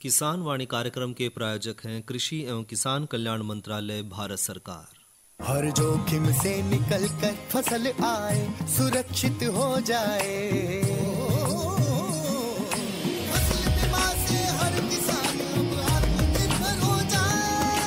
किसान वाणी कार्यक्रम के प्रायोजक हैं कृषि एवं किसान कल्याण मंत्रालय, भारत सरकार। हर जोखिम से निकल कर फसल आए, सुरक्षित हो जाए। फसल बीमा से हर किसान अब आत्मनिर्भर हो जाए।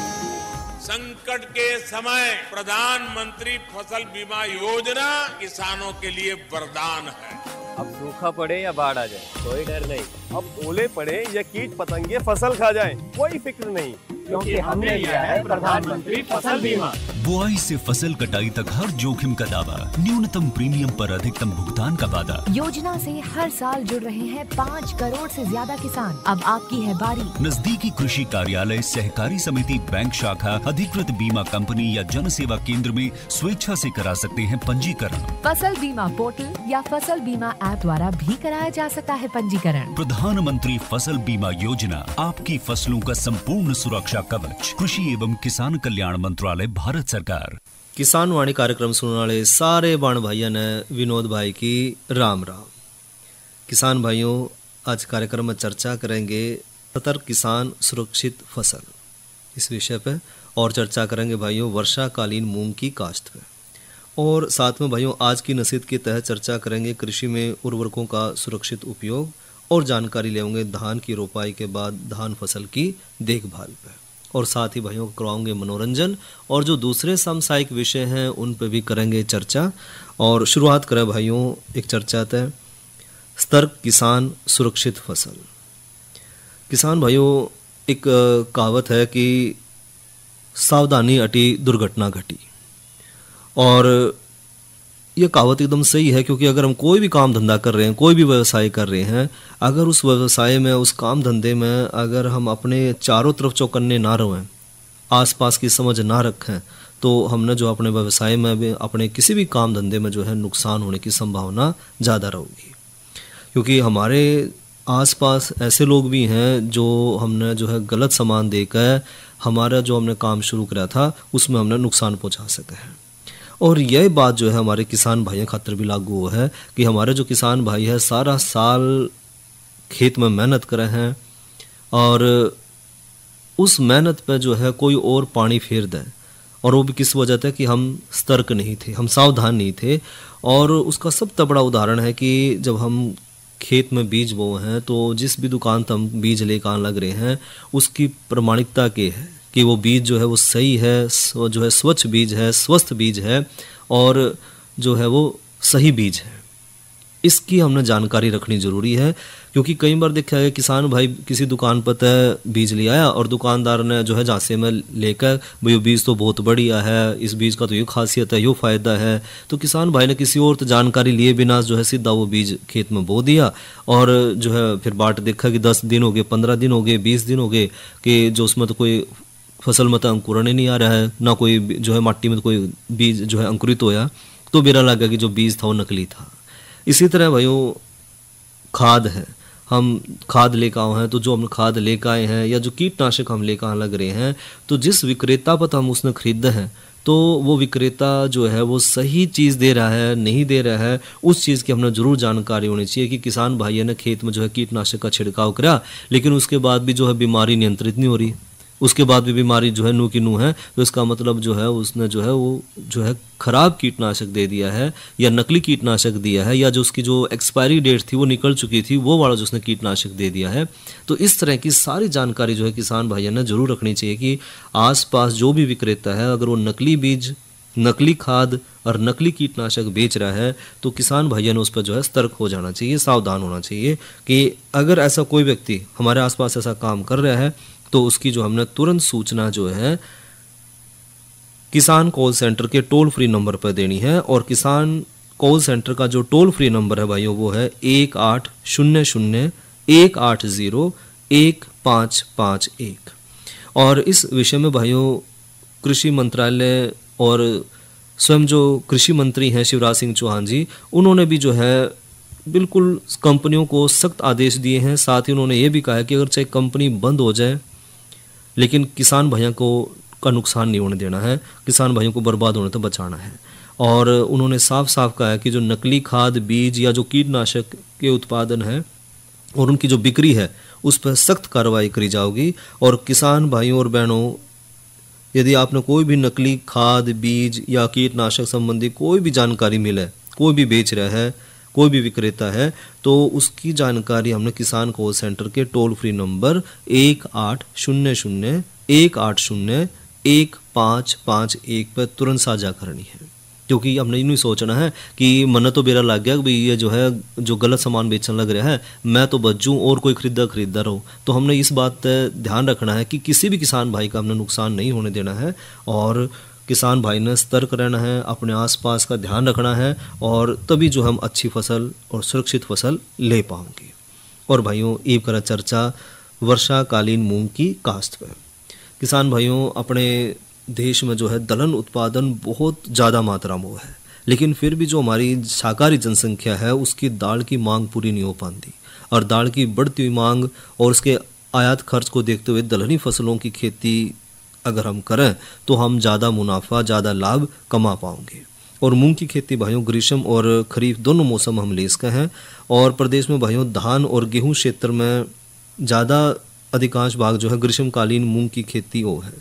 संकट के समय प्रधानमंत्री फसल बीमा योजना किसानों के लिए वरदान है। अब सूखा पड़े या बाढ़ आ जाए कोई डर नहीं, अब ओले पड़े या कीट पतंगे फसल खा जाए कोई फिक्र नहीं, क्योंकि हमने लिया है प्रधानमंत्री फसल बीमा। बुआई से फसल कटाई तक हर जोखिम का दावा, न्यूनतम प्रीमियम पर अधिकतम भुगतान का वादा। योजना से हर साल जुड़ रहे हैं 5 करोड़ से ज्यादा किसान। अब आपकी है बारी। नजदीकी कृषि कार्यालय, सहकारी समिति, बैंक शाखा, अधिकृत बीमा कंपनी या जन सेवा केंद्र में स्वेच्छा से करा सकते हैं पंजीकरण। फसल बीमा पोर्टल या फसल बीमा ऐप द्वारा भी कराया जा सकता है पंजीकरण। प्रधानमंत्री फसल बीमा योजना, आपकी फसलों का संपूर्ण सुरक्षा कवच। कृषि एवं किसान कल्याण मंत्रालय, भारत सरकार। किसान वाणी कार्यक्रम सुनने वाले सारे बाण भाइयों ने विनोद भाई की राम राम। किसान भाइयों, आज कार्यक्रम में चर्चा करेंगे सतर्क किसान सुरक्षित फसल, इस विषय पे, और चर्चा करेंगे भाइयों वर्षाकालीन मूंग की काश्त पे, और साथ में भाइयों आज की नसीहत के तहत चर्चा करेंगे कृषि में उर्वरकों का सुरक्षित उपयोग, और जानकारी लेंगे धान की रोपाई के बाद धान फसल की देखभाल पे, और साथ ही भाइयों को करवाएंगे मनोरंजन, और जो दूसरे सामुदायिक विषय हैं उन पे भी करेंगे चर्चा। और शुरुआत करें भाइयों एक चर्चा तय सतर्क किसान सुरक्षित फसल। किसान भाइयों, एक कहावत है कि सावधानी अटी दुर्घटना घटी, और ये कहावत एकदम सही है, क्योंकि अगर हम कोई भी काम धंधा कर रहे हैं, कोई भी व्यवसाय कर रहे हैं, अगर उस व्यवसाय में, उस काम धंधे में अगर हम अपने चारों तरफ चौकन्ने ना रहें, आसपास की समझ ना रखें, तो हमने जो अपने व्यवसाय में भी, अपने किसी भी काम धंधे में जो है नुकसान होने की संभावना ज़्यादा रहेगी। क्योंकि हमारे आसपास ऐसे लोग भी हैं जो हमने जो है गलत सामान देकर हमारा जो हमने काम शुरू करा था उसमें हमने नुकसान पहुंचा सके हैं। और यह बात जो है हमारे किसान भाइयों खातिर भी लागू है कि हमारे जो किसान भाई है सारा साल खेत में मेहनत करे हैं, और उस मेहनत पे जो है कोई और पानी फेर दे, और वो भी किस वजह से कि हम सतर्क नहीं थे, हम सावधान नहीं थे। और उसका सबसे बड़ा उदाहरण है कि जब हम खेत में बीज बोए हैं, तो जिस भी दुकान से हम बीज लेकर आने लग रहे हैं उसकी प्रमाणिकता के है कि वो बीज जो है वो सही है, जो है स्वच्छ बीज है, स्वस्थ बीज है, और जो है वो सही बीज है। इसकी हमने जानकारी रखनी ज़रूरी है, क्योंकि कई बार देखा है किसान भाई किसी दुकान पर तय बीज ले आया और दुकानदार ने जो है झांसे में लेकर भाई बीज तो बहुत बढ़िया है, इस बीज का तो ये खासियत है, ये फ़ायदा है, तो किसान भाई ने किसी और जानकारी लिए बिना जो है सीधा वो बीज खेत में बो दिया, और जो है फिर बाट देखा कि 10 दिन हो गए, 15 दिन हो गए, 20 दिन हो गए कि जो उसमें तो कोई फसल में तो अंकुरण ही नहीं आ रहा है, ना कोई जो है माटी में तो कोई बीज जो है अंकुरित होया, तो मेरा लगा कि जो बीज था वो नकली था। इसी तरह भाइयों खाद है, हम खाद लेकर आए हैं, तो जो हम खाद लेकर आए हैं या जो कीटनाशक हम लेकर आने लग रहे हैं, तो जिस विक्रेता पर हम उसने खरीदा है, तो वो विक्रेता जो है वो सही चीज़ दे रहा है नहीं दे रहा है, उस चीज़ की हमने ज़रूर जानकारी होनी चाहिए कि किसान भाइयों ने खेत में जो है कीटनाशक का छिड़काव करा, लेकिन उसके बाद भी जो है बीमारी नियंत्रित नहीं हो रही, उसके बाद भी बीमारी जो है नू की नू है, तो इसका मतलब जो है उसने जो है वो जो है ख़राब कीटनाशक दे दिया है, या नकली कीटनाशक दिया है, या जो उसकी जो एक्सपायरी डेट थी वो निकल चुकी थी, वो वाला जो उसने कीटनाशक दे दिया है। तो इस तरह की सारी जानकारी जो है किसान भाइयों ने ज़रूर रखनी चाहिए कि आसपास जो भी विक्रेता है अगर वो नकली बीज, नकली खाद और नकली कीटनाशक बेच रहा है, तो किसान भाइयों ने उस पर जो है सतर्क हो जाना चाहिए, सावधान होना चाहिए कि अगर ऐसा कोई व्यक्ति हमारे आसपास ऐसा काम कर रहा है, तो उसकी जो हमने तुरंत सूचना जो है किसान कॉल सेंटर के टोल फ्री नंबर पर देनी है। और किसान कॉल सेंटर का जो टोल फ्री नंबर है भाइयों वो है 1800-180-1551। और इस विषय में भाइयों कृषि मंत्रालय और स्वयं जो कृषि मंत्री हैं शिवराज सिंह चौहान जी, उन्होंने भी जो है बिल्कुल कंपनियों को सख्त आदेश दिए हैं। साथ ही उन्होंने ये भी कहा है कि अगर चाहे कंपनी बंद हो जाए, लेकिन किसान भाइयों को का नुकसान नहीं होने देना है, किसान भाइयों को बर्बाद होने तो बचाना है। और उन्होंने साफ साफ कहा है कि जो नकली खाद, बीज या जो कीटनाशक के उत्पादन है और उनकी जो बिक्री है उस पर सख्त कार्रवाई करी जाएगी। और किसान भाइयों और बहनों, यदि आपने कोई भी नकली खाद, बीज या कीटनाशक संबंधी कोई भी जानकारी मिले, कोई भी बेच रहा है, कोई भी विक्रेता है, तो उसकी जानकारी हमने किसान कॉल सेंटर के टोल फ्री नंबर 1800-180-1551 पर तुरंत साझा करनी है। क्योंकि हमने यूँ नहीं सोचना है कि मन तो बेरा लग गया कि भाई ये जो है जो गलत सामान बेचने लग रहा है, मैं तो बचूं और कोई खरीदा रहो। तो हमने इस बात पर ध्यान रखना है कि किसी भी किसान भाई का हमने नुकसान नहीं होने देना है, और किसान भाई ने सतर्क रहना है, अपने आसपास का ध्यान रखना है, और तभी जो हम अच्छी फसल और सुरक्षित फसल ले पाएंगे। और भाइयों, ये करा चर्चा वर्षाकालीन मूंग की काश्त पर। किसान भाइयों, अपने देश में जो है दलहन उत्पादन बहुत ज़्यादा मात्रा में है, लेकिन फिर भी जो हमारी शाकाहारी जनसंख्या है उसकी दाल की मांग पूरी नहीं हो पाती। और दाल की बढ़ती हुई मांग और उसके आयात खर्च को देखते हुए दलहनी फसलों की खेती अगर हम करें तो हम ज़्यादा मुनाफा, ज़्यादा लाभ कमा पाएंगे। और मूंग की खेती भाइयों ग्रीष्म और खरीफ दोनों मौसम हम ले सकते हैं। और प्रदेश में भाइयों धान और गेहूं क्षेत्र में ज़्यादा अधिकांश भाग जो है ग्रीष्मकालीन मूंग की खेती हो है।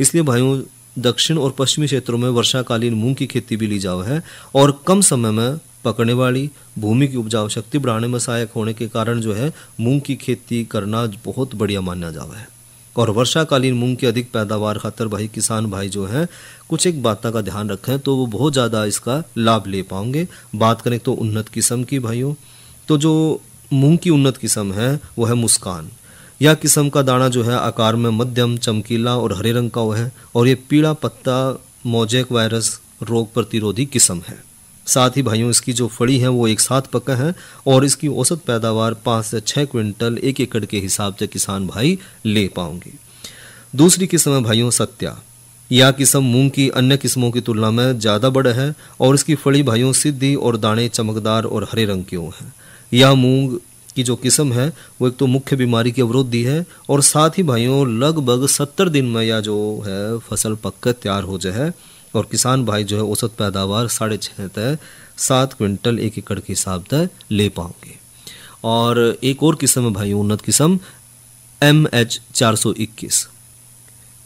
इसलिए भाइयों दक्षिण और पश्चिमी क्षेत्रों में वर्षाकालीन मूंग की खेती भी ली जाओ है, और कम समय में पकने वाली, भूमि की उपजाऊ शक्ति बढ़ाने में सहायक होने के कारण जो है मूंग की खेती करना बहुत बढ़िया माना जावा है। और वर्षाकालीन मूंग की अधिक पैदावार खातर भाई किसान भाई जो है कुछ एक बातों का ध्यान रखें तो वो बहुत ज़्यादा इसका लाभ ले पाएंगे। बात करें तो उन्नत किस्म की भाइयों, तो जो मूंग की उन्नत किस्म है वो है मुस्कान। यह किस्म का दाना जो है आकार में मध्यम, चमकीला और हरे रंग का है, और ये पीला पत्ता मोजैक वायरस रोग प्रतिरोधी किस्म है। साथ ही भाइयों इसकी जो फड़ी है वो एक साथ पका है, और इसकी औसत पैदावार 5 से 6 क्विंटल 1 एकड़ के हिसाब से किसान भाई ले पाएंगे। दूसरी किस्म है भाइयों सत्या। यह किस्म मूंग की अन्य किस्मों की तुलना में ज़्यादा बड़ा है, और इसकी फड़ी भाइयों सीधी और दाने चमकदार और हरे रंग की है। यह मूंग की जो किस्म है वो एक तो मुख्य बीमारी की अवरोधी है, और साथ ही भाइयों लगभग 70 दिन में यह जो है फसल पककर तैयार हो जाए, और किसान भाई जो है औसत पैदावार 6.5 से 7 क्विंटल 1 एकड़ के हिसाब से ले पाओगे। और एक और किस्म है भाई उन्नत किस्म MH421।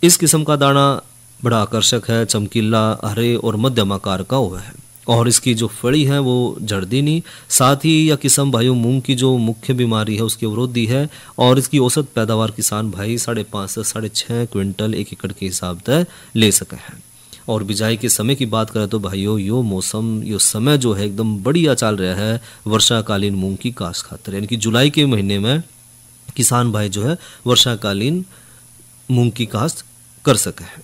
इस किस्म का दाना बड़ा आकर्षक है, चमकीला, हरे और मध्यम आकार का हुआ है, और इसकी जो फड़ी है वो जड़दी नहीं। साथ ही यह किस्म भाइयों मूंग की जो मुख्य बीमारी है उसकी अवरोधी है, और इसकी औसत पैदावार किसान भाई 5.5 से 6.5 क्विंटल 1 एकड़ के हिसाब से ले सके हैं। और बिजाई के समय की बात करें तो भाइयों यो मौसम, यो समय जो है एकदम बढ़िया चल रहा है वर्षाकालीन मूंग की काश्त खातर, यानी कि जुलाई के महीने में किसान भाई जो है वर्षाकालीन मूंग की काश्त कर सके हैं।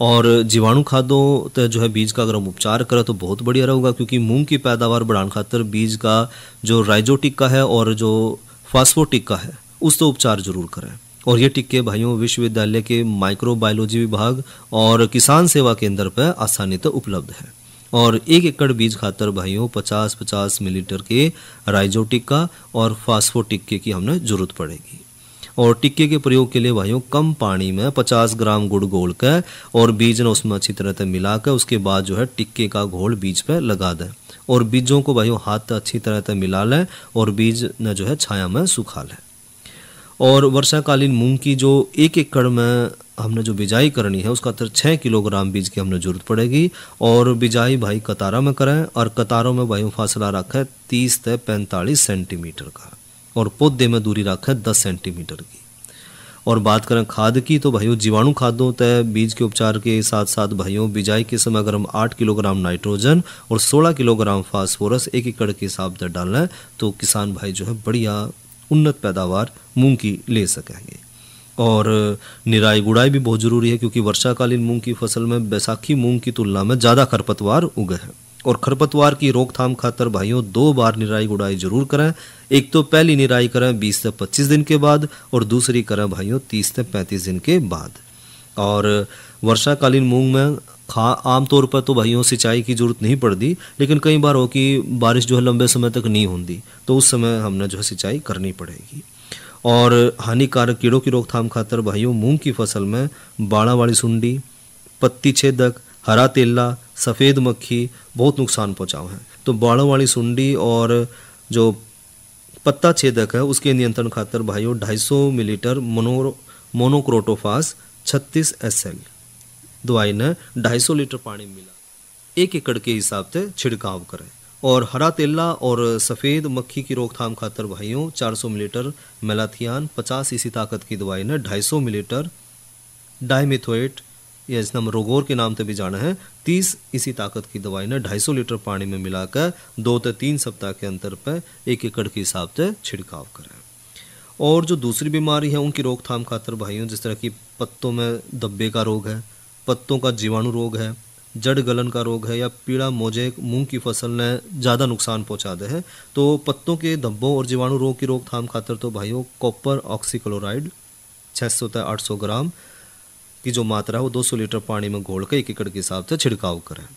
और जीवाणु खादों तो जो है बीज का अगर हम उपचार करें तो बहुत बढ़िया रहेगा, क्योंकि मूंग की पैदावार बढ़ाने खातर बीज का जो राइजोटिक का है और जो फास्फोटिक का है उसका उपचार जरूर करें। और ये टिक्के भाइयों विश्वविद्यालय के माइक्रोबायोलॉजी विभाग और किसान सेवा केंद्र पर आसानी से उपलब्ध है। और 1 एकड़ बीज खातर भाइयों 50-50 मिलीलीटर के राइजोटिका और फास्फोटिक्के की हमने जरूरत पड़ेगी। और टिक्के के प्रयोग के लिए भाइयों कम पानी में 50 ग्राम गुड़ घोल कर और बीज ने उसमें अच्छी तरह से मिलाकर उसके बाद जो है टिक्के का घोल बीज पे लगा दें, और बीजों को भाइयों हाथ अच्छी तरह से मिला लें और बीज न जो है छाया में सुखा लें। और वर्षाकालीन मूंग की जो 1 एकड़ में हमने जो बिजाई करनी है उसका 6 किलोग्राम बीज की हमने जरूरत पड़ेगी। और बिजाई भाई कतारों में करें, और कतारों में भाइयों फासला रखें 30 से 45 सेंटीमीटर का, और पौधे में दूरी रखें 10 सेंटीमीटर की। और बात करें खाद की तो भाइयों जीवाणु खादों तय बीज के उपचार के साथ साथ भाइयों बिजाई के समय अगर हम 8 किलोग्राम नाइट्रोजन और 16 किलोग्राम फास्फोरस 1 एकड़ के हिसाब से डालें तो किसान भाई जो है बढ़िया उन्नत पैदावार मूंग की ले सकेंगे। और निराई गुड़ाई भी बहुत ज़रूरी है, क्योंकि वर्षाकालीन मूंग की फसल में बैसाखी मूंग की तुलना में ज़्यादा खरपतवार उगे हैं। और खरपतवार की रोकथाम खातर भाइयों 2 बार निराई गुड़ाई जरूर करें। एक तो पहली निराई करें 20 से 25 दिन के बाद, और दूसरी करें भाइयों 30 से 35 दिन के बाद। और वर्षाकालीन मूंग में आमतौर पर तो भाइयों सिंचाई की जरूरत नहीं पड़ती, लेकिन कई बार हो कि बारिश जो है लंबे समय तक नहीं होती तो उस समय हमने जो है सिंचाई करनी पड़ेगी। और हानिकारक कीड़ों की रोकथाम खातर भाइयों मूंग की फसल में बाड़ा वाली सुंडी, पत्ती छेदक, हरा तेला, सफ़ेद मक्खी बहुत नुकसान पहुँचाओ हैं। तो बाड़ा वाली सुंडी और जो पत्ता छेदक है उसके नियंत्रण खातर भाइयों 250 मिलीलीटर मोनोक्रोटोफास 36 SL दवाई ने 250 लीटर पानी मिला 1 एकड़ के हिसाब से छिड़काव करें। और हरा तेला और सफ़ेद मक्खी की रोकथाम खातर भाइयों 400 मिलीलीटर मेलाथियान 50 इसी ताकत की दवाई ने 250 मिलीलीटर डाइमिथोएट या जिसना हम रोगोर के नाम से भी जाना है 30 इसी ताकत की दवाई ने 250 लीटर पानी में मिलाकर 2 से 3 सप्ताह के अंतर पर 1 एकड़ के हिसाब से छिड़काव करें। और जो दूसरी बीमारी है उनकी रोकथाम खातर भाइयों जिस तरह की पत्तों में धब्बे का रोग है, पत्तों का जीवाणु रोग है, जड़ गलन का रोग है या पीड़ा मोजेक मूंग की फसल ने ज़्यादा नुकसान पहुंचा दे है तो पत्तों के धब्बों और जीवाणु रोग की रोकथाम खातर तो भाइयों कॉपर ऑक्सीक्लोराइड 600 से 800 ग्राम की जो मात्रा है वो 200 लीटर पानी में घोल कर 1 एकड़ के हिसाब से छिड़काव करें।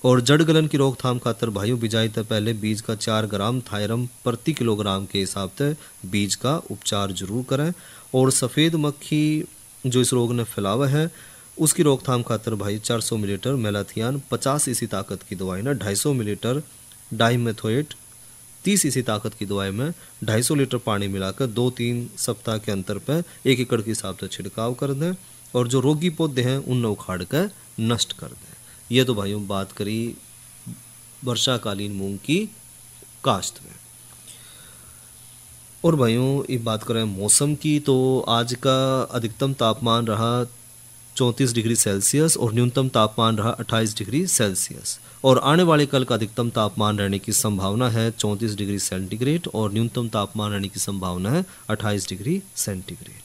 और जड़ गलन की रोकथाम खातर भाइयों बिजाई से पहले बीज का 4 ग्राम थायरम प्रति किलोग्राम के हिसाब से बीज का उपचार जरूर करें। और सफ़ेद मक्खी जो इस रोग ने फैलावा है उसकी रोकथाम खातर भाई 400 मिलीलीटर मेलाथियान 50 इसी ताकत की दवाई ना 250 मिलीलीटर डाइमेथोएट 30 इसी ताकत की दवाई में 250 लीटर पानी मिलाकर 2-3 सप्ताह के अंतर पर 1 एकड़ के हिसाब से छिड़काव कर दें। और जो रोगी पौधे हैं उन्हें उखाड़ कर नष्ट कर दें। ये तो भाइयों बात करी वर्षाकालीन मूंग की काश्त में। और भाइयों ये बात करें मौसम की तो आज का अधिकतम तापमान रहा 34 डिग्री सेल्सियस और न्यूनतम तापमान रहा 28 डिग्री सेल्सियस। और आने वाले कल का अधिकतम तापमान रहने की संभावना है 34 डिग्री सेंटीग्रेड और न्यूनतम तापमान रहने की संभावना है 28 डिग्री सेंटीग्रेड।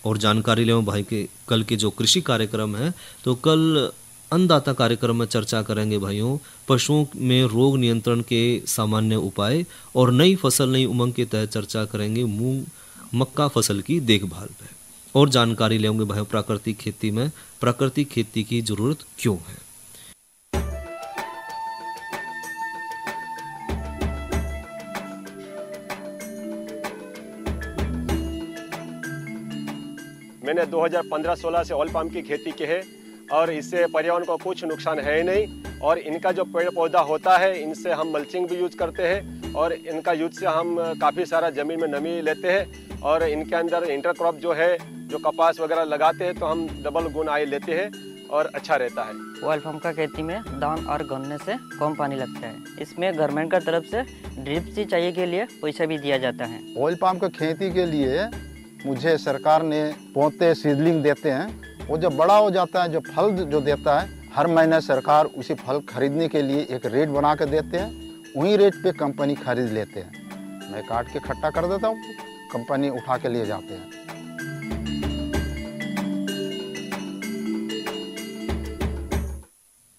और जानकारी लें भाई के कल के जो कृषि कार्यक्रम है तो कल अन्नदाता कार्यक्रम में चर्चा करेंगे भाइयों पशुओं में रोग नियंत्रण के सामान्य उपाय और नई फसल नई उमंग के तहत चर्चा करेंगे मूंग मक्का फसल की देखभाल पे। और जानकारी लेंगे भाइयों प्राकृतिक खेती में प्राकृतिक खेती की जरूरत क्यों है। मैंने 2015-16 से ऑयल पाम की खेती की है और इससे पर्यावरण को कुछ नुकसान है ही नहीं। और इनका जो पेड़ पौधा होता है इनसे हम मल्चिंग भी यूज़ करते हैं और इनका यूज से हम काफ़ी सारा ज़मीन में नमी लेते हैं। और इनके अंदर इंटरक्रॉप जो है जो कपास वगैरह लगाते हैं तो हम डबल गुण आय लेते हैं और अच्छा रहता है। ऑयल पाम का खेती में दान और गन्ने से कम पानी लगता है। इसमें गवर्नमेंट का तरफ से ड्रिप सिंचाई के लिए पैसा भी दिया जाता है। ऑयल पाम का खेती के लिए मुझे सरकार ने पौधे सीडलिंग देते हैं। वो जब बड़ा हो जाता है जो फल जो देता है हर महीने सरकार उसी फल खरीदने के लिए एक रेट बना कर देते हैं। वही रेट पे कंपनी खरीद लेते हैं। मैं काट के इकट्ठा कर देता हूँ, कंपनी उठा के ले जाते हैं।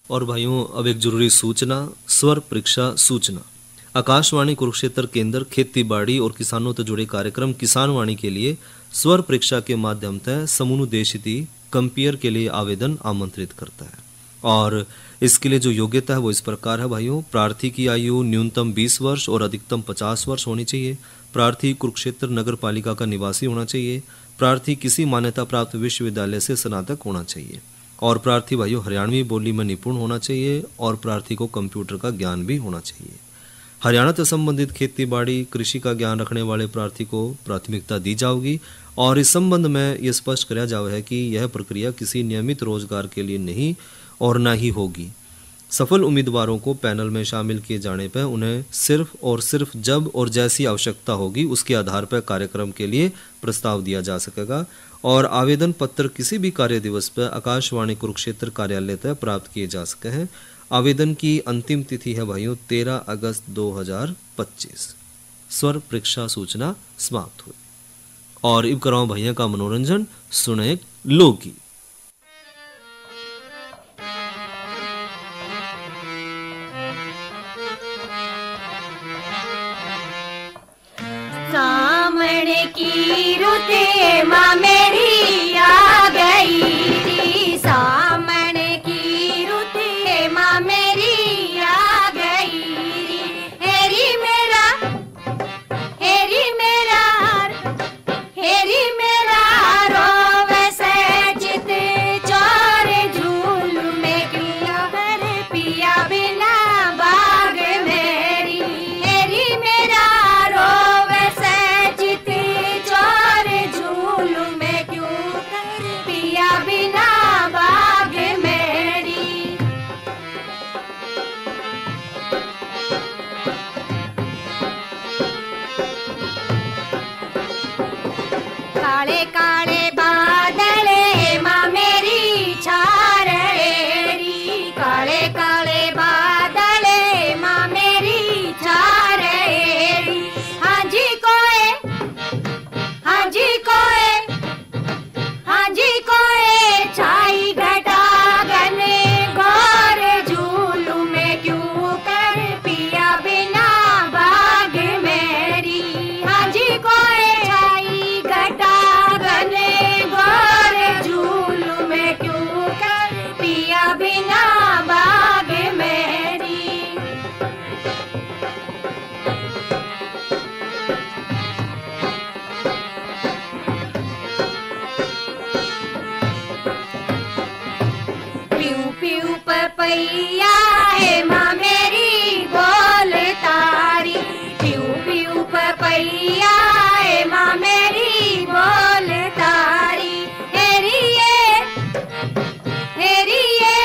और भाइयों अब एक जरूरी सूचना स्वर परीक्षा सूचना। आकाशवाणी कुरुक्षेत्र केंद्र खेती बाड़ी और किसानों से जुड़े कार्यक्रम किसान वाणी के लिए स्वर परीक्षा के माध्यम से समूनुदेशिती कंपेयर के लिए आवेदन आमंत्रित करता है। और इसके लिए जो योग्यता है वो इस प्रकार है भाइयों। प्रार्थी की आयु न्यूनतम 20 वर्ष और अधिकतम 50 वर्ष होनी चाहिए। प्रार्थी कुरुक्षेत्र नगर पालिका का निवासी होना चाहिए। प्रार्थी किसी मान्यता प्राप्त विश्वविद्यालय से स्नातक होना चाहिए। और प्रार्थी भाइयों हरियाणवी बोली में निपुण होना चाहिए। और प्रार्थी को कंप्यूटर का ज्ञान भी होना चाहिए। हरियाणा से संबंधित खेती बाड़ी कृषि का ज्ञान रखने वाले प्रार्थी को प्राथमिकता दी जाएगी। और इस संबंध में यह स्पष्ट किया जाए है कि यह प्रक्रिया किसी नियमित रोजगार के लिए नहीं और न ही होगी। सफल उम्मीदवारों को पैनल में शामिल किए जाने पर उन्हें सिर्फ और सिर्फ जब और जैसी आवश्यकता होगी उसके आधार पर कार्यक्रम के लिए प्रस्ताव दिया जा सकेगा। और आवेदन पत्र किसी भी कार्य दिवस पर आकाशवाणी कुरुक्षेत्र कार्यालय तक प्राप्त किए जा सके हैं। आवेदन की अंतिम तिथि है भाइयों 13 अगस्त 2025। स्वर परीक्षा सूचना समाप्त हुई। और इब कराओ भैया का मनोरंजन सुने लोकगीत। सामण की रुते माँ मेरी आ गई री। सामण की रुते माँ मेरी आ गई री। हेरी मेरा रोवे से चित चोर झूल में किया हर पिया बिना बाग मेरी। हेरी मेरा रोवे से काले काले बादल माँ मेरी छा रहेरी, काले काले बादल माँ मेरी छा रहेरी। हाँ जी कोए, हाँ जी कोए, हाँ जी कोए छाई घटा गने घोर झूलू में क्यों कर पिया बिना बाग मेरी। हाँ जी कोए छाई घटा गने घोर झूलू में क्यों कर पिया बिना बाग मेरी। प्यू प्यू पपैया है माँ मेरी बोल तारी, प्यू प्यू पपैया है माँ मेरी बोल तारी। हेरी ये, हेरी ये,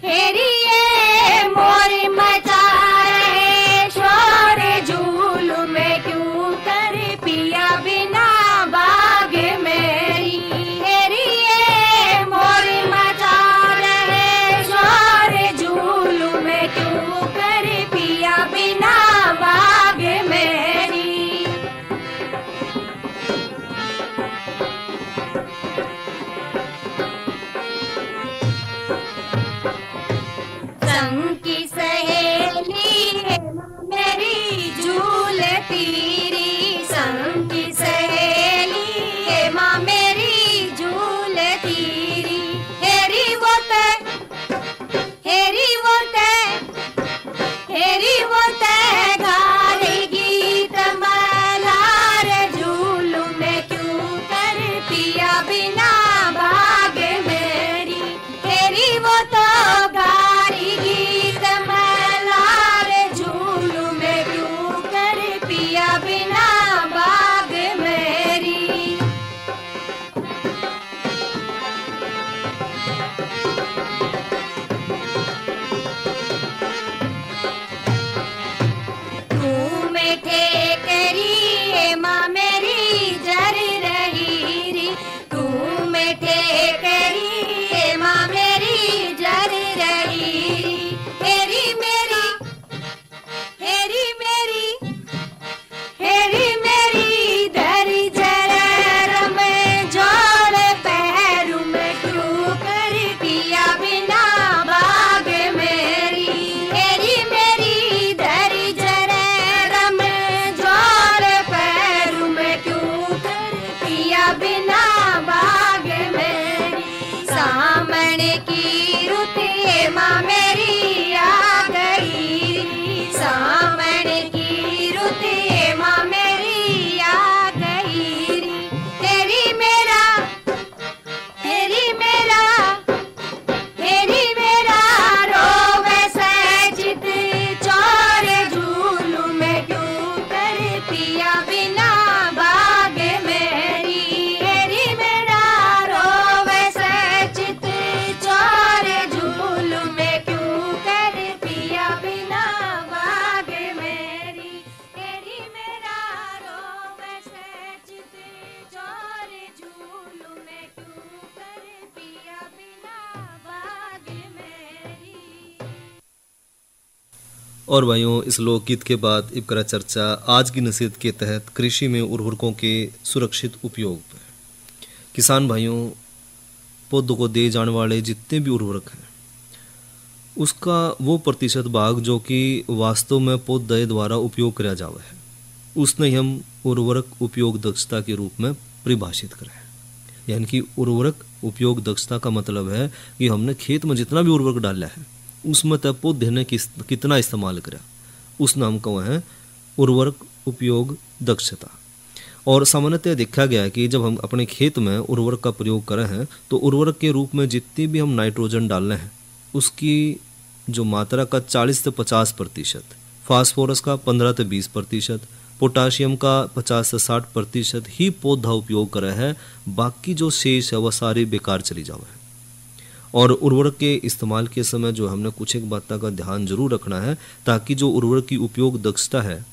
हेरी ये मोर मचा रहे शोर झूलू में क्यों कर पिया बिना बाग मेरी। हेरी ये मोर मचा रहे शोर झूलू में क्यों कर पिया बिना बाग मेरी। संग की सहेली है माँ मेरी झूल तीरी, संग की सहेली है माँ मेरी झूल तीरी। हेरी वो ते, हेरी वो ते, हेरी वो ते गाली गीत मलार झूलू में क्यों कर पिया बिना बाग मेरी। हेरी वो तो गारी गीत मलार झूलू में क्यों कर पिया बिना बाग मेरी। तू मेठे करी माँ मेरी जर रही री, तू मेठे करी माँ मेरी जर रही री। हेरी मेरी, हेरी मेरी, हेरी मेरी धरी जर में जोड़ पैरू में क्यों कर पिया बिना बाग मेरी। हेरी मेरी धरी जर में जोड़ पैरू में क्यों कर पिया बिना बाग मेरी। सामने की रुत माँ मेरी आ गई, सामने की रुत माँ मेरी आ गई। तेरी मेरा, तेरी मेरा, तेरी मेरा रोवे सजित चोर झूलू में क्यों कर पिया बिना बाग मेरी। तेरी मेरा रोवे सजित चोर झूलू में क्यों कर पिया बिना बाग मेरी। तेरी मेरा रोवे सजित चोर झूलू में क्यों कर पिया बिना बाग मेरी। और भाइयों, इस लोकगीत के बाद अब करा चर्चा आज की नसीहत के तहत कृषि में उर्वरकों के सुरक्षित उपयोग पर। किसान भाइयों, पौधों को दिए जाने वाले जितने भी उर्वरक हैं उसका वो प्रतिशत भाग जो कि वास्तव में पौधे द्वारा उपयोग किया जावे है उसने ही हम उर्वरक उपयोग दक्षता के रूप में परिभाषित करें। यानी कि उर्वरक उपयोग दक्षता का मतलब है कि हमने खेत में जितना भी उर्वरक डाला है उसमें तब पौधे ने कितना इस्तेमाल करा, उस नाम का है उर्वरक उपयोग दक्षता। और सामान्यतः देखा गया है कि जब हम अपने खेत में उर्वरक का प्रयोग कर रहे हैं तो उर्वरक के रूप में जितनी भी हम नाइट्रोजन डाल रहे हैं उसकी जो मात्रा का 40 से 50%, फास्फोरस का 15 से 20%, पोटाशियम का 50 से 60% ही पौधा उपयोग कर रहा है, बाकी जो शेष है वह सारी बेकार चली जावे है। और उर्वरक के इस्तेमाल के समय जो हमने कुछ एक बातों का ध्यान जरूर रखना है ताकि जो उर्वरक की उपयोग दक्षता है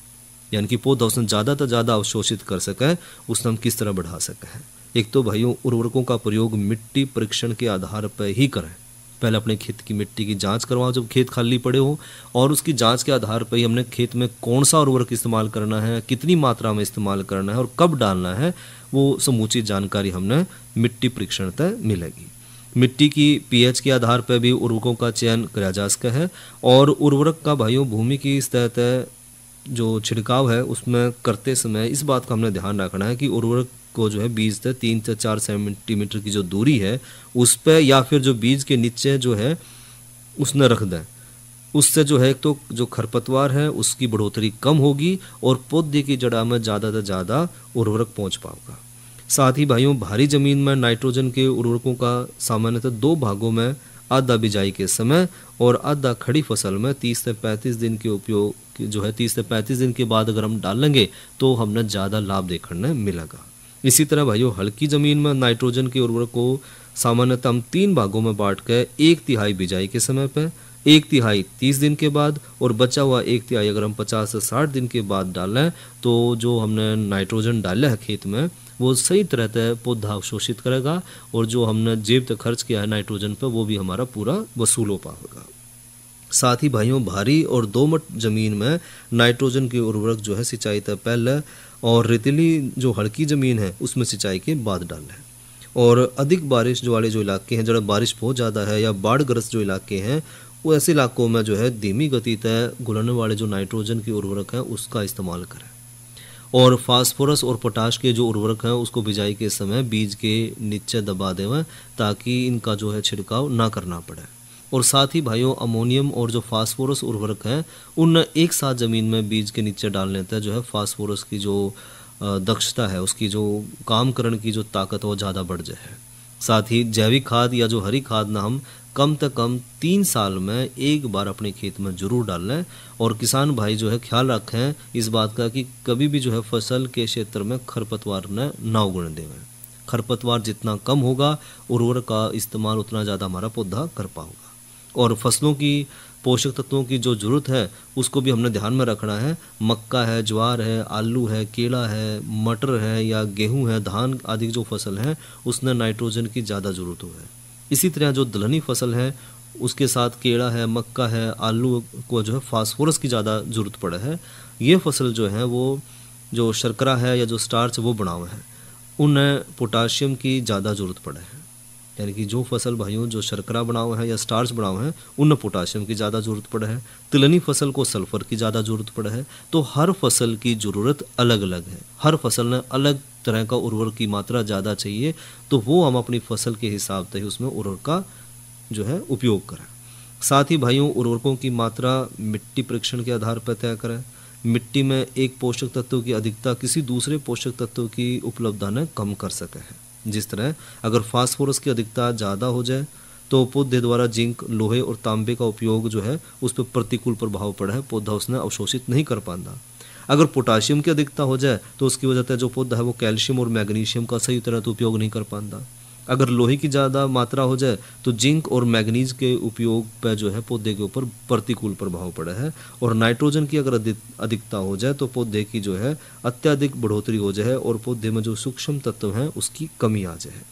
यानी कि पौधा उसने ज़्यादा से ज़्यादा अवशोषित कर सके, उसने हम किस तरह बढ़ा सके हैं। एक तो भाइयों उर्वरकों का प्रयोग मिट्टी परीक्षण के आधार पर ही करें। पहले अपने खेत की मिट्टी की जांच करवाओ जब खेत खाली पड़े हो, और उसकी जांच के आधार पर ही हमने खेत में कौन सा उर्वरक इस्तेमाल करना है, कितनी मात्रा में इस्तेमाल करना है और कब डालना है, वो समूची जानकारी हमने मिट्टी परीक्षण तय मिलेगी। मिट्टी की पीएच के आधार पर भी उर्वरकों का चयन किया जा सकता है। और उर्वरक का भाइयों भूमि की सतह तय जो छिड़काव है उसमें करते समय इस बात का हमने ध्यान रखना है कि उर्वरक को जो है बीज से 3 से 4 सेंटीमीटर की जो दूरी है उस पर, या फिर जो बीज के नीचे जो है उसने रख दें। उससे जो है एक तो जो खरपतवार है उसकी बढ़ोतरी कम होगी और पौधे की जड़ा में ज़्यादा से ज़्यादा उर्वरक पहुंच पाएगा। साथ ही भाइयों भारी जमीन में नाइट्रोजन के उर्वरकों का सामान्यतः 2 भागों में, आधा बिजाई के समय और आधा खड़ी फसल में 30 से 35 दिन के उपयोग जो है 30 से 35 दिन के बाद अगर हम डालेंगे तो हमने ज़्यादा लाभ देखने मिलेगा। इसी तरह भाइयों हल्की ज़मीन में नाइट्रोजन के उर्वरक को सामान्यतः हम 3 भागों में बांट कर 1/3 बिजाई के समय पर, 1/3 30 दिन के बाद और बचा हुआ 1/3 अगर हम 50 से 60 दिन के बाद डालें तो जो हमने नाइट्रोजन डाला है खेत में वो सही तरह से पौधा अवशोषित करेगा और जो हमने जेब तक खर्च किया है नाइट्रोजन पर वो भी हमारा पूरा वसूल हो पाएगा। साथ ही भाइयों भारी और दोमट जमीन में नाइट्रोजन के उर्वरक जो है सिंचाई से पहले और रेतीली जो हल्की ज़मीन है उसमें सिंचाई के बाद डालना है। और अधिक बारिश जो वाले जो इलाके हैं, जहाँ बारिश बहुत ज़्यादा है या बाढ़ग्रस्त जो इलाके हैं, वो ऐसे इलाकों में जो है धीमी गति तय घुलने वाले जो नाइट्रोजन के उर्वरक हैं उसका इस्तेमाल करें। और फास्फोरस और पोटाश के जो उर्वरक हैं उसको बिजाई के समय बीज के नीचे दबा दें ताकि इनका जो है छिड़काव ना करना पड़े। और साथ ही भाइयों अमोनियम और जो फास्फोरस उर्वरक हैं उन एक साथ ज़मीन में बीज के नीचे डाल लेते हैं, जो है फास्फोरस की जो दक्षता है उसकी जो काम करने की जो ताकत वो ज़्यादा बढ़ जाए। साथ ही जैविक खाद या जो हरी खाद ना हम कम से कम 3 साल में एक बार अपने खेत में जरूर डाल लें। और किसान भाई जो है ख्याल रखें इस बात का कि कभी भी जो है फसल के क्षेत्र में खरपतवार न ना उगने दें। खरपतवार जितना कम होगा उर्वरक का इस्तेमाल उतना ज़्यादा हमारा पौधा कर पाएगा। और फसलों की पोषक तत्वों की जो ज़रूरत है उसको भी हमने ध्यान में रखना है। मक्का है, ज्वार है, आलू है, केला है, मटर है या गेहूं है, धान आदि जो फसल है उसमें नाइट्रोजन की ज़्यादा ज़रूरत है। इसी तरह जो दलहनी फसल है उसके साथ केला है, मक्का है, आलू को जो है फास्फोरस की ज़्यादा ज़रूरत पड़े है। ये फसल जो है वो जो शर्करा है या जो स्टार्च वो बनावे है उन्हें पोटाशियम की ज़्यादा ज़रूरत पड़े है। यानी कि जो फसल भाइयों जो शर्करा बनाओ है या स्टार्च बनाओ है उनमें पोटाशियम की ज़्यादा ज़रूरत पड़े है। तिलनी फसल को सल्फर की ज़्यादा ज़रूरत पड़े है। तो हर फसल की ज़रूरत अलग अलग है, हर फसल में अलग तरह का उर्वरक की मात्रा ज़्यादा चाहिए, तो वो हम अपनी फसल के हिसाब से ही उसमें उर्वरक का जो है उपयोग करें। साथ ही भाइयों उर्वरकों की मात्रा मिट्टी परीक्षण के आधार पर तय करें। मिट्टी में एक पोषक तत्व की अधिकता किसी दूसरे पोषक तत्व की उपलब्धता ने कम कर सके है। जिस तरह अगर फास्फोरस की अधिकता ज़्यादा हो जाए तो पौधे द्वारा जिंक, लोहे और तांबे का उपयोग जो है उस पर प्रतिकूल प्रभाव पड़ा है, पौधा उसने अवशोषित नहीं कर पाता। अगर पोटाशियम की अधिकता हो जाए तो उसकी वजह से जो पौधा है वो कैल्शियम और मैग्नीशियम का सही तरह से उपयोग नहीं कर पाता। अगर लोहे की ज़्यादा मात्रा हो जाए तो जिंक और मैग्नीज के उपयोग पर जो है पौधे के ऊपर प्रतिकूल प्रभाव पड़ा है। और नाइट्रोजन की अगर अधिकता हो जाए तो पौधे की जो है अत्यधिक बढ़ोतरी हो जाए और पौधे में जो सूक्ष्म तत्व हैं उसकी कमी आ जाए।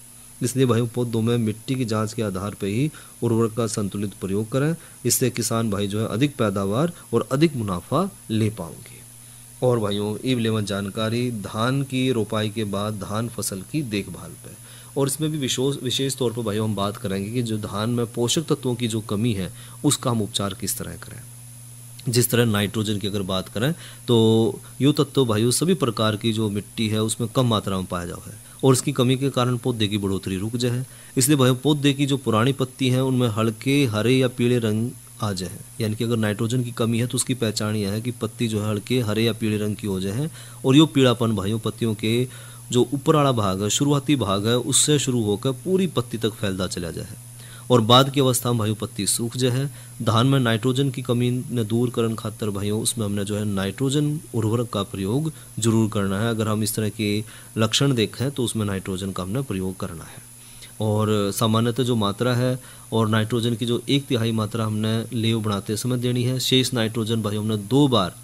इसलिए भाई पौधों में मिट्टी की जांच के आधार पर ही उर्वरक का संतुलित प्रयोग करें। इससे किसान भाई जो है अधिक पैदावार और अधिक मुनाफा ले पाएंगे। और भाइयों इवलेवन जानकारी धान की रोपाई के बाद धान फसल की देखभाल पे, और इसमें भी विशेष तौर पर भाइयों हम बात करेंगे कि जो धान में पोषक तत्वों की जो कमी है उसका हम उपचार किस तरह करें। जिस तरह नाइट्रोजन की अगर बात करें तो यो तत्व भाइयों सभी प्रकार की जो मिट्टी है उसमें कम मात्रा में पाया जाता है और इसकी कमी के कारण पौधे की बढ़ोतरी रुक जाए। इसलिए भाइयों पौधे की जो पुरानी पत्ती है उनमें हल्के हरे या पीले रंग आ जाए। यानी कि अगर नाइट्रोजन की कमी है तो उसकी पहचान यह है कि पत्ती जो है हल्के हरे या पीले रंग की हो जाए और यो पीलापन भाइयों पत्तियों के जो ऊपर वाला भाग है, शुरुआती भाग है, उससे शुरू होकर पूरी पत्ती तक फैलता चला जाए और बाद की अवस्था में भाइयों पत्ती सूख जाए। धान में नाइट्रोजन की कमी ने दूर करने खातर भाइयों उसमें हमने जो है नाइट्रोजन उर्वरक का प्रयोग जरूर करना है। अगर हम इस तरह के लक्षण देखें तो उसमें नाइट्रोजन का हमने प्रयोग करना है। और सामान्यतः जो मात्रा है और नाइट्रोजन की जो 1/3 मात्रा हमने लेव बनाते समय देनी है। शेष नाइट्रोजन भाई हमने 2 बार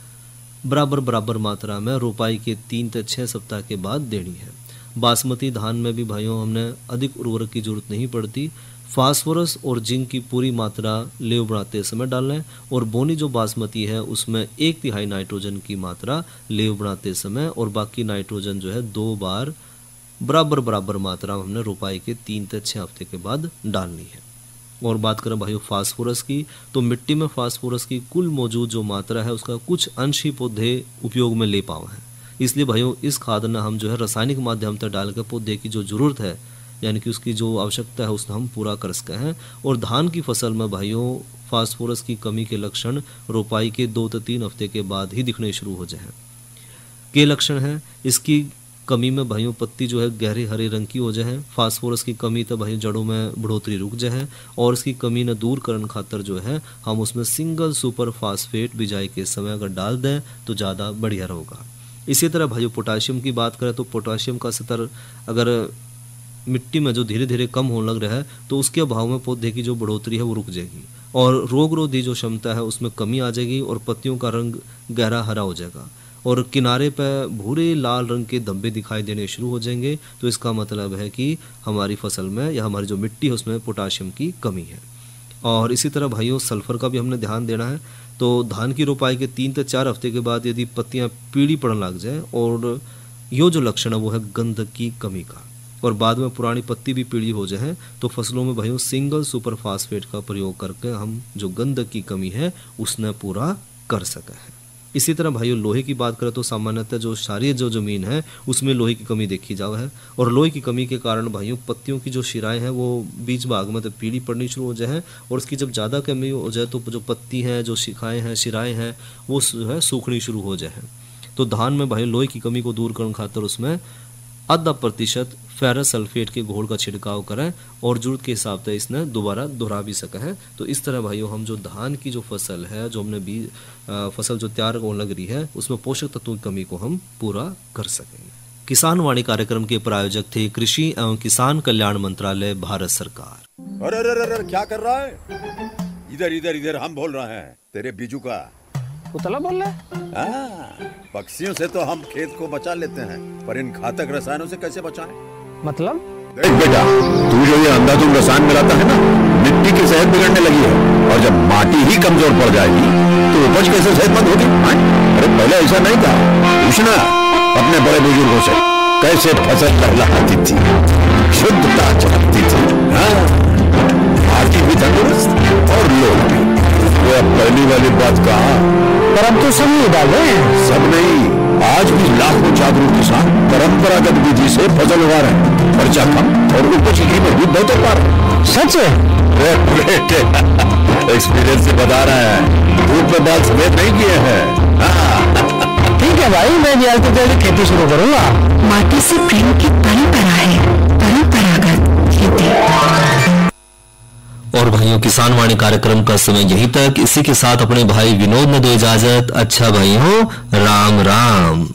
बराबर बराबर मात्रा में रोपाई के 3 से 6 सप्ताह के बाद देनी है। बासमती धान में भी भाइयों हमने अधिक उर्वरक की जरूरत नहीं पड़ती। फास्फोरस और जिंक की पूरी मात्रा लेव बनाते समय डालना है और बोनी जो बासमती है उसमें 1/3 नाइट्रोजन की मात्रा लेव बनाते समय और बाकी नाइट्रोजन जो है 2 बार बराबर बराबर मात्रा हमने रोपाई के 3 से 6 हफ्ते के बाद डालनी है। और बात करें भाइयों फास्फोरस की, तो मिट्टी में फास्फोरस की कुल मौजूद जो मात्रा है उसका कुछ अंश ही पौधे उपयोग में ले पाए हैं। इसलिए भाइयों इस खाद में हम जो है रासायनिक माध्यम से डाल कर पौधे की जो जरूरत है यानी कि उसकी जो आवश्यकता है उसको हम पूरा कर सके हैं। और धान की फसल में भाइयों फास्फोरस की कमी के लक्षण रोपाई के 2 से 3 हफ्ते के बाद ही दिखने शुरू हो जाए। के लक्षण हैं इसकी कमी में भाइयों पत्ती जो है गहरे हरे रंग की हो जाए, फास्फोरस की कमी तो भाई जड़ों में बढ़ोतरी रुक जाए और इसकी कमी न दूर करने खातर जो है हम उसमें सिंगल सुपर फास्फेट बिजाई के समय अगर डाल दें तो ज़्यादा बढ़िया होगा। इसी तरह भाइयों पोटाशियम की बात करें तो पोटाशियम का स्तर अगर मिट्टी में जो धीरे धीरे कम होने लग रहा है तो उसके अभाव में पौधे की जो बढ़ोतरी है वो रुक जाएगी और रोगरोधी जो क्षमता है उसमें कमी आ जाएगी और पत्तियों का रंग गहरा हरा हो जाएगा और किनारे पर भूरे लाल रंग के धब्बे दिखाई देने शुरू हो जाएंगे। तो इसका मतलब है कि हमारी फसल में या हमारी जो मिट्टी है उसमें पोटाशियम की कमी है। और इसी तरह भाइयों सल्फर का भी हमने ध्यान देना है। तो धान की रोपाई के 3 से 4 हफ्ते के बाद यदि पत्तियां पीली पड़ने लग जाए और ये जो लक्षण है वो है गंधक की कमी का और बाद में पुरानी पत्ती भी पीली हो जाए तो फसलों में भाइयों सिंगल सुपर फास्फेट का प्रयोग करके हम जो गंधक की कमी है उसने पूरा कर सके हैं। इसी तरह भाइयों लोहे की बात करें तो सामान्यतः जो क्षारीय जो जमीन है उसमें लोहे की कमी देखी जावा है और लोहे की कमी के कारण भाइयों पत्तियों की जो शिराएं हैं वो बीच भाग में तो पीली पड़नी शुरू हो जाए और उसकी जब ज़्यादा कमी हो जाए तो जो पत्ती हैं जो शिखाएँ हैं शिराएँ हैं वो जो है सूखनी शुरू हो जाए। तो धान में भाई लोहे की कमी को दूर करने खातर उसमें 0.5% फेरस सल्फेट के घोल का छिड़काव करें और जरूरत के हिसाब से इसने दोबारा दोहरा भी सके हैं। तो इस तरह भाइयों हम जो धान की जो फसल है जो हमने फसल जो तैयार होने लग रही है उसमें पोषक तत्वों की कमी को हम पूरा कर सकेंगे। किसान वाणी कार्यक्रम के प्रायोजक थे कृषि एवं किसान कल्याण मंत्रालय भारत सरकार। अरे क्या कर रहा है? इधर इधर इधर हम बोल रहे हैं तेरे बीजू का उतला बोल रहे? पक्षियों से तो हम खेत को बचा लेते हैं पर इन घातक रसायनों से कैसे बचाएं? मतलब? देख बेटा तू जो ये अंधाधुंध रसायन मिलाता है ना मिट्टी की सेहत बिगड़ने लगी है और जब माटी ही कमजोर पड़ जाएगी तो उपज कैसे सेहतमंद होगी? अरे पहले ऐसा नहीं था, पूछना अपने बड़े बुजुर्गों से कैसे फसल लहलहाती थी, शुद्धता चमकती थी, माटी भी तंदुरुस्त और लोग भी। वो अब पहली वाली बात कहा, पर अब तो सब नहीं डाले। सब नहीं, आज भी लाखों जागरूक किसान परंपरागत विधि से फसल उगा रहे हैं, खर्चा कम और उपज की कीमत भी बेहतर पा रहे हैं। सच है? एक्सपीरियंस से बता रहे हैं, धूप में बाल सफेद नहीं किए हैं। ठीक है भाई, मैं भी आज से जल्दी खेती शुरू करूंगा। माटी से प्रेम की परंपरा है, परंपरागत खेती। और भाइयों किसान वाणी कार्यक्रम का समय यही तक। इसी के साथ अपने भाई विनोद ने दो इजाजत। अच्छा भाइयों, राम राम।